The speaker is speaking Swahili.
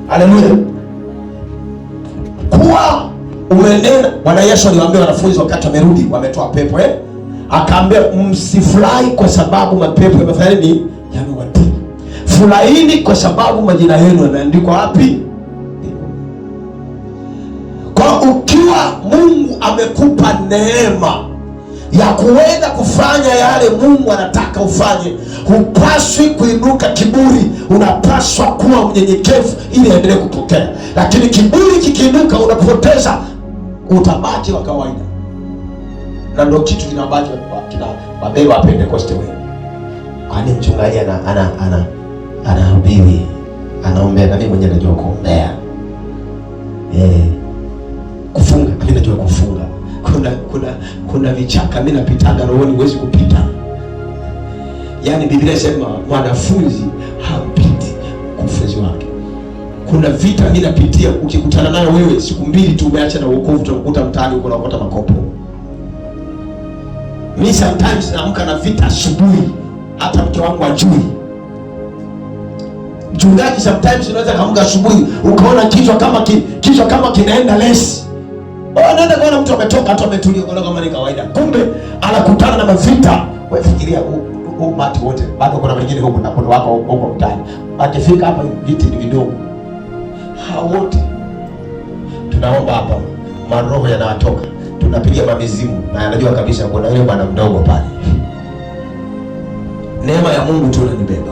Haleluya. Kuwa umenena. Bwana Yesu aliwaambia wanafunzi wakati wamerudi wametoa pepo, akaambia msifurahi kwa sababu mapepo yamefanya nini? Yamewatii. Furahini kwa sababu majina yenu yameandikwa wapi? Kwa ukiwa Mungu amekupa neema ya kuweza kufanya yale Mungu anataka ufanye, hupaswi kuinuka kiburi, unapaswa kuwa mnyenyekevu ili aendelee kupokea. Lakini kiburi kikiinuka, unapoteza utabaki wa kawaida, na ndio kitu kinabaki kina wabeba wa Pentecoste wewe. Kwani mchungaji anahubiri anaombea, na mimi mwenyewe najua kuombea, kufunga mimi najua kufunga. Kuna vichaka mimi napitaga rohoni, huwezi kupita. Yaani Biblia inasema mwanafunzi hapiti kufunzi wake. Kuna vita mimi napitia, ukikutana nayo wewe siku mbili tu umeacha na wokovu, utakuta mtaani uko unaokota makopo. Mimi sometimes naamka na vita asubuhi, hata mke wangu ajui. Mchungaji sometimes unaweza kaamka asubuhi ukaona kichwa kama kinaenda lesi. Anaenda kwa mtu ametoka tu ametulia kwa kama ni kawaida. Kumbe anakutana na mavita. Wewe fikiria umati wote. Bado kuna wengine huko na kuna wako huko mtaani. Akifika hapa viti ni vidogo. Hao wote tunaomba hapa, maroho yanatoka. Tunapiga mamizimu na anajua kabisa kuna yule bwana mdogo pale. Neema ya Mungu tu inanibeba.